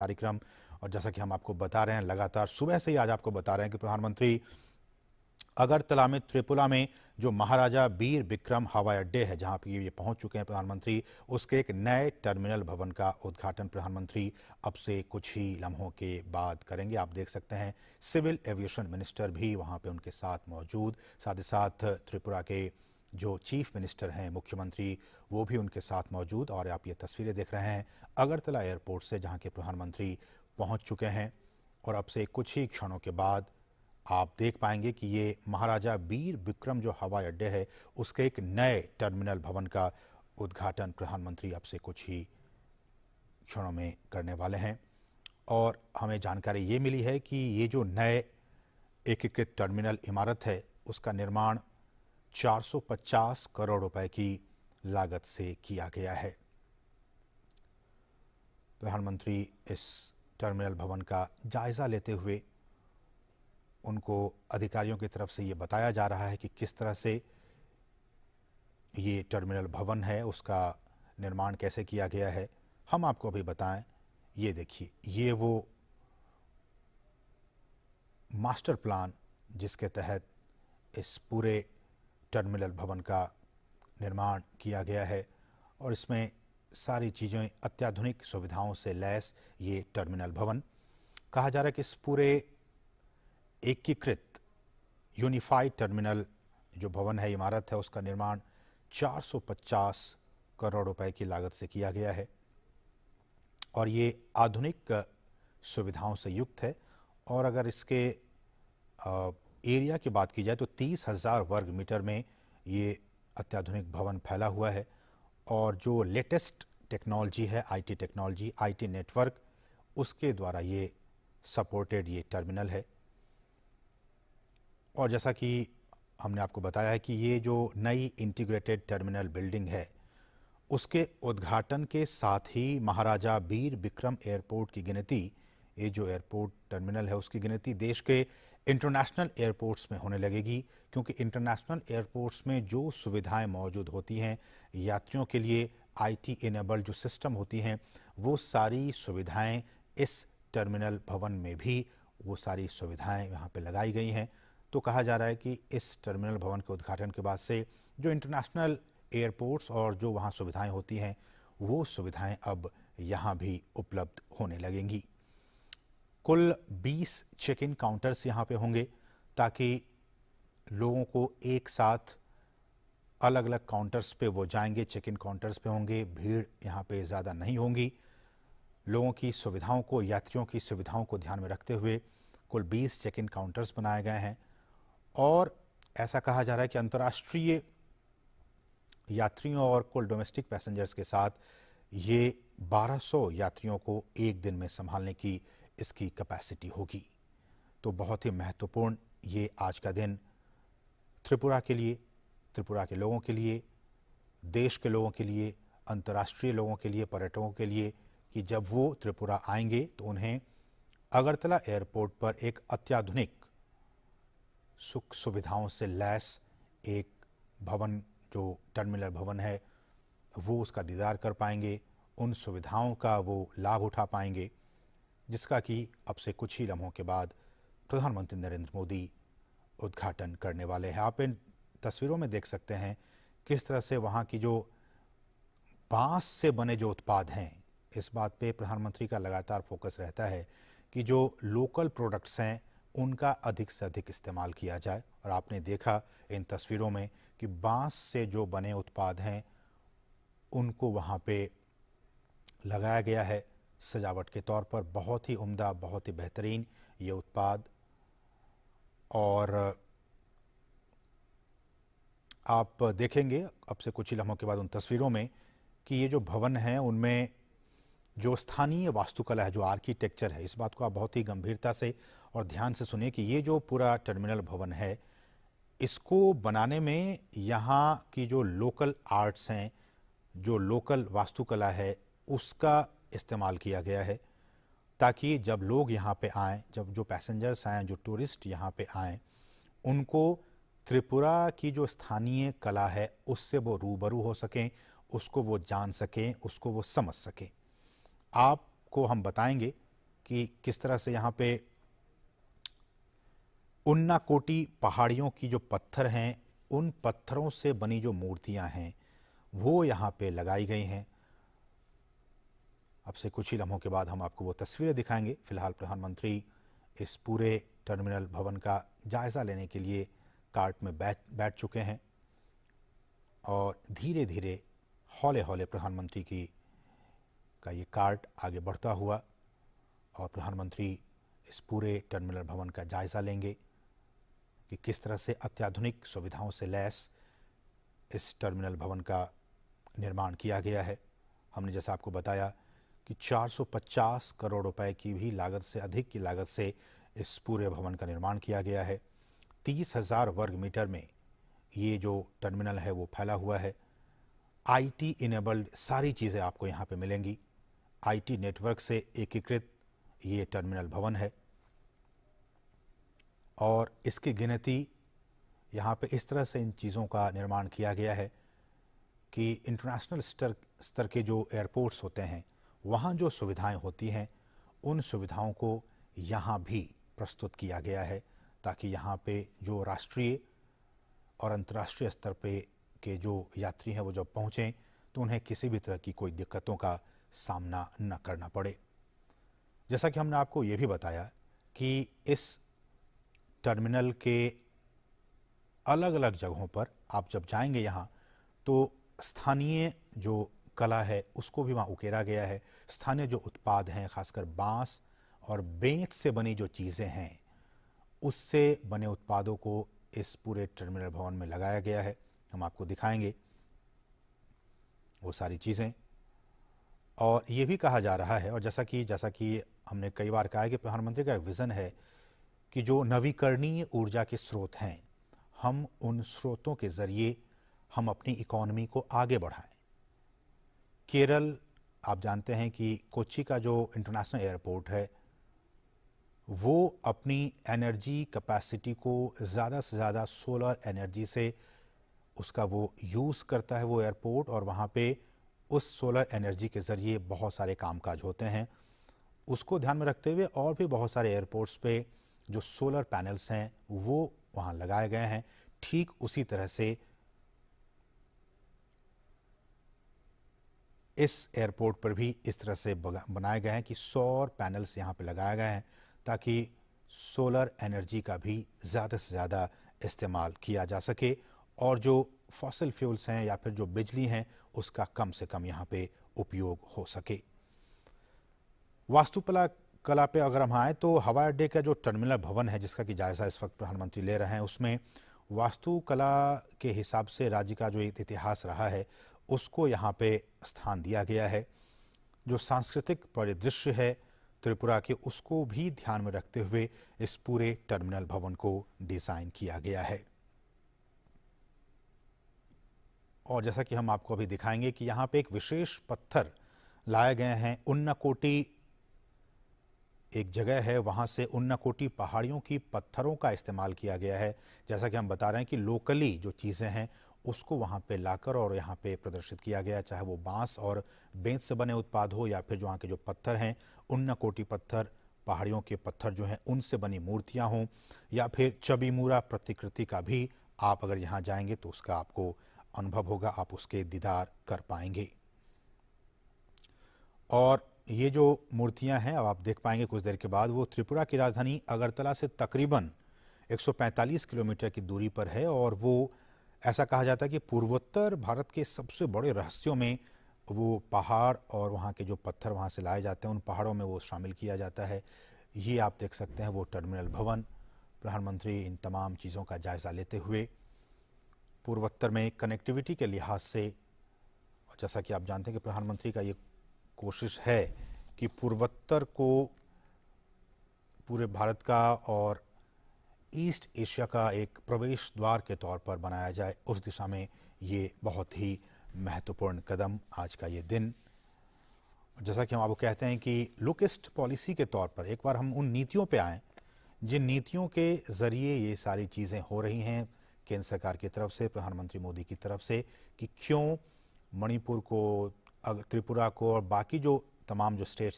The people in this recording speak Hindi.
कार्यक्रम। और जैसा कि हम आपको बता रहे हैं, लगातार सुबह से ही आज आपको बता रहे हैं कि प्रधानमंत्री अगरतला में त्रिपुरा में जो महाराजा वीर विक्रम हवाई अड्डे है, जहां पर ये पहुंच चुके हैं प्रधानमंत्री, उसके एक नए टर्मिनल भवन का उद्घाटन प्रधानमंत्री अब से कुछ ही लम्हों के बाद करेंगे। आप देख सकते हैं सिविल एविएशन मिनिस्टर भी वहां पे उनके साथ मौजूद, साथ ही साथ त्रिपुरा के जो चीफ मिनिस्टर हैं, मुख्यमंत्री, वो भी उनके साथ मौजूद। और आप ये तस्वीरें देख रहे हैं अगरतला एयरपोर्ट से, जहां के प्रधानमंत्री पहुंच चुके हैं। और अब से कुछ ही क्षणों के बाद आप देख पाएंगे कि ये महाराजा वीर विक्रम जो हवाई अड्डे है, उसके एक नए टर्मिनल भवन का उद्घाटन प्रधानमंत्री अब से कुछ ही क्षणों में करने वाले हैं। और हमें जानकारी ये मिली है कि ये जो नए एकीकृत टर्मिनल इमारत है, उसका निर्माण 450 करोड़ रुपए की लागत से किया गया है। प्रधानमंत्री इस टर्मिनल भवन का जायजा लेते हुए उनको अधिकारियों की तरफ से ये बताया जा रहा है कि किस तरह से ये टर्मिनल भवन है, उसका निर्माण कैसे किया गया है। हम आपको अभी बताएं, ये देखिए, ये वो मास्टर प्लान जिसके तहत इस पूरे टर्मिनल भवन का निर्माण किया गया है। और इसमें सारी चीज़ें अत्याधुनिक सुविधाओं से लैस ये टर्मिनल भवन, कहा जा रहा है कि इस पूरे एकीकृत यूनिफाइड टर्मिनल जो भवन है, इमारत है, उसका निर्माण 450 करोड़ रुपए की लागत से किया गया है। और ये आधुनिक सुविधाओं से युक्त है। और अगर इसके एरिया की बात की जाए तो 30,000 वर्ग मीटर में ये अत्याधुनिक भवन फैला हुआ है। और जो लेटेस्ट टेक्नोलॉजी है, आईटी टेक्नोलॉजी, आईटी नेटवर्क, उसके द्वारा ये सपोर्टेड ये टर्मिनल है। और जैसा कि हमने आपको बताया है कि ये जो नई इंटीग्रेटेड टर्मिनल बिल्डिंग है, उसके उद्घाटन के साथ ही महाराजा वीर विक्रम एयरपोर्ट की गिनती, ये जो एयरपोर्ट टर्मिनल है, उसकी गिनती देश के इंटरनेशनल एयरपोर्ट्स में होने लगेगी। क्योंकि इंटरनेशनल एयरपोर्ट्स में जो सुविधाएं मौजूद होती हैं यात्रियों के लिए, आईटी इनेबल्ड जो सिस्टम होती हैं, वो सारी सुविधाएं इस टर्मिनल भवन में भी वो सारी सुविधाएं यहाँ पे लगाई गई हैं। तो कहा जा रहा है कि इस टर्मिनल भवन के उद्घाटन के बाद से जो इंटरनेशनल एयरपोर्ट्स और जो वहाँ सुविधाएं होती हैं, वो सुविधाएं अब यहाँ भी उपलब्ध होने लगेंगी। कुल 20 चेक इन काउंटर्स यहाँ पे होंगे, ताकि लोगों को एक साथ अलग अलग काउंटर्स पे वो जाएंगे, चेक इन काउंटर्स पे होंगे, भीड़ यहाँ पे ज़्यादा नहीं होंगी। लोगों की सुविधाओं को, यात्रियों की सुविधाओं को ध्यान में रखते हुए कुल 20 चेक इन काउंटर्स बनाए गए हैं। और ऐसा कहा जा रहा है कि अंतर्राष्ट्रीय यात्रियों और कुल डोमेस्टिक पैसेंजर्स के साथ ये 1200 यात्रियों को एक दिन में संभालने की इसकी कैपेसिटी होगी। तो बहुत ही महत्वपूर्ण ये आज का दिन त्रिपुरा के लिए, त्रिपुरा के लोगों के लिए, देश के लोगों के लिए, अंतर्राष्ट्रीय लोगों के लिए, पर्यटकों के लिए, कि जब वो त्रिपुरा आएंगे तो उन्हें अगरतला एयरपोर्ट पर एक अत्याधुनिक सुख सुविधाओं से लैस एक भवन, जो टर्मिनल भवन है, वो उसका दीदार कर पाएंगे, उन सुविधाओं का वो लाभ उठा पाएंगे, जिसका कि अब से कुछ ही लम्हों के बाद प्रधानमंत्री नरेंद्र मोदी उद्घाटन करने वाले हैं। आप इन तस्वीरों में देख सकते हैं किस तरह से वहाँ की जो बांस से बने जो उत्पाद हैं, इस बात पे प्रधानमंत्री का लगातार फोकस रहता है कि जो लोकल प्रोडक्ट्स हैं उनका अधिक से अधिक इस्तेमाल किया जाए। और आपने देखा इन तस्वीरों में कि बांस से जो बने उत्पाद हैं उनको वहाँ पे लगाया गया है सजावट के तौर पर। बहुत ही उम्दा, बहुत ही बेहतरीन ये उत्पाद। और आप देखेंगे अब से कुछ ही लम्हों के बाद उन तस्वीरों में कि ये जो भवन है उनमें जो स्थानीय वास्तुकला है, जो आर्किटेक्चर है, इस बात को आप बहुत ही गंभीरता से और ध्यान से सुनिए कि ये जो पूरा टर्मिनल भवन है, इसको बनाने में यहाँ की जो लोकल आर्ट्स हैं, जो लोकल वास्तुकला है, उसका इस्तेमाल किया गया है, ताकि जब लोग यहाँ पे आएँ, जब जो पैसेंजर्स आएँ, जो टूरिस्ट यहाँ पे आएँ, उनको त्रिपुरा की जो स्थानीय कला है उससे वो रूबरू हो सकें, उसको वो जान सकें, उसको वो समझ सकें। आपको हम बताएंगे कि किस तरह से यहाँ पे उन्नाकोटी पहाड़ियों की जो पत्थर हैं, उन पत्थरों से बनी जो मूर्तियां हैं वो यहाँ पे लगाई गई हैं। अब से कुछ ही लम्हों के बाद हम आपको वो तस्वीरें दिखाएंगे। फिलहाल प्रधानमंत्री इस पूरे टर्मिनल भवन का जायज़ा लेने के लिए कार्ट में बैठ चुके हैं और धीरे धीरे हौले हौले प्रधानमंत्री का ये कार्ट आगे बढ़ता हुआ और प्रधानमंत्री इस पूरे टर्मिनल भवन का जायज़ा लेंगे कि किस तरह से अत्याधुनिक सुविधाओं से लैस इस टर्मिनल भवन का निर्माण किया गया है। हमने जैसा आपको बताया कि 450 करोड़ रुपए की भी लागत से अधिक की लागत से इस पूरे भवन का निर्माण किया गया है। 30,000 वर्ग मीटर में ये जो टर्मिनल है वो फैला हुआ है। आईटी इनेबल्ड सारी चीज़ें आपको यहाँ पे मिलेंगी। आईटी नेटवर्क से एकीकृत ये टर्मिनल भवन है और इसकी गिनती यहाँ पे इस तरह से इन चीज़ों का निर्माण किया गया है कि इंटरनेशनल स्तर के जो एयरपोर्ट्स होते हैं वहाँ जो सुविधाएं होती हैं उन सुविधाओं को यहाँ भी प्रस्तुत किया गया है ताकि यहाँ पे जो राष्ट्रीय और अंतर्राष्ट्रीय स्तर पे के जो यात्री हैं वो जब पहुँचें तो उन्हें किसी भी तरह की कोई दिक्कतों का सामना न करना पड़े। जैसा कि हमने आपको ये भी बताया कि इस टर्मिनल के अलग अलग जगहों पर आप जब जाएंगे यहाँ तो स्थानीय जो कला है उसको भी वहाँ उकेरा गया है। स्थानीय जो उत्पाद हैं खासकर बांस और बेंत से बनी जो चीज़ें हैं उससे बने उत्पादों को इस पूरे टर्मिनल भवन में लगाया गया है। हम आपको दिखाएंगे वो सारी चीज़ें। और ये भी कहा जा रहा है और जैसा कि हमने कई बार कहा है कि प्रधानमंत्री का एक विज़न है कि जो नवीकरणीय ऊर्जा के स्रोत हैं हम उन स्रोतों के ज़रिए हम अपनी इकोनॉमी को आगे बढ़ाएं। केरल, आप जानते हैं कि कोच्चि का जो इंटरनेशनल एयरपोर्ट है वो अपनी एनर्जी कैपेसिटी को ज़्यादा से ज़्यादा सोलर एनर्जी से उसका वो यूज़ करता है वो एयरपोर्ट, और वहाँ पे उस सोलर एनर्जी के ज़रिए बहुत सारे कामकाज होते हैं। उसको ध्यान में रखते हुए और भी बहुत सारे एयरपोर्ट्स पे जो सोलर पैनल्स हैं वो वहाँ लगाए गए हैं। ठीक उसी तरह से इस एयरपोर्ट पर भी इस तरह से बनाए गए हैं कि सौर पैनल्स यहाँ पे लगाए गए हैं ताकि सोलर एनर्जी का भी ज़्यादा से ज़्यादा इस्तेमाल किया जा सके और जो फॉसिल फ्यूल्स हैं या फिर जो बिजली हैं उसका कम से कम यहाँ पे उपयोग हो सके। कला पे अगर हम आए तो हवाई अड्डे का जो टर्मिनल भवन है जिसका कि जायज़ा इस वक्त प्रधानमंत्री ले रहे हैं उसमें वास्तुकला के हिसाब से राज्य का जो इतिहास रहा है उसको यहाँ पे स्थान दिया गया है। जो सांस्कृतिक परिदृश्य है त्रिपुरा के उसको भी ध्यान में रखते हुए इस पूरे टर्मिनल भवन को डिज़ाइन किया गया है। और जैसा कि हम आपको अभी दिखाएंगे कि यहाँ पे एक विशेष पत्थर लाए गए हैं। उन्नाकोटी एक जगह है, वहाँ से उन्नाकोटी पहाड़ियों की पत्थरों का इस्तेमाल किया गया है। जैसा कि हम बता रहे हैं कि लोकली जो चीज़ें हैं उसको वहाँ पे लाकर और यहाँ पे प्रदर्शित किया गया, चाहे वो बांस और बेंत से बने उत्पाद हो या फिर जो वहाँ के जो पत्थर हैं उन्नाकोटी पत्थर, पहाड़ियों के पत्थर जो हैं उनसे बनी मूर्तियाँ हों या फिर चबीमुरा प्रतिकृति का भी आप अगर यहाँ जाएंगे तो उसका आपको अनुभव होगा, आप उसके दीदार कर पाएंगे। और ये जो मूर्तियां हैं अब आप देख पाएंगे कुछ देर के बाद, वो त्रिपुरा की राजधानी अगरतला से तकरीबन 145 किलोमीटर की दूरी पर है और वो ऐसा कहा जाता है कि पूर्वोत्तर भारत के सबसे बड़े रहस्यों में वो पहाड़ और वहाँ के जो पत्थर वहाँ से लाए जाते हैं उन पहाड़ों में वो शामिल किया जाता है। ये आप देख सकते हैं वो टर्मिनल भवन। प्रधानमंत्री इन तमाम चीज़ों का जायज़ा लेते हुए पूर्वोत्तर में कनेक्टिविटी के लिहाज से, और जैसा कि आप जानते हैं कि प्रधानमंत्री का ये कोशिश है कि पूर्वोत्तर को पूरे भारत का और ईस्ट एशिया का एक प्रवेश द्वार के तौर पर बनाया जाए, उस दिशा में ये बहुत ही महत्वपूर्ण कदम आज का ये दिन। जैसा कि हम आपको कहते हैं कि लुक ईस्ट पॉलिसी के तौर पर एक बार हम उन नीतियों पे आएँ जिन नीतियों के ज़रिए ये सारी चीज़ें हो रही हैं केंद्र सरकार की तरफ से, प्रधानमंत्री मोदी की तरफ से, कि क्यों मणिपुर को, त्रिपुरा को और बाकी जो तमाम जो स्टेट्स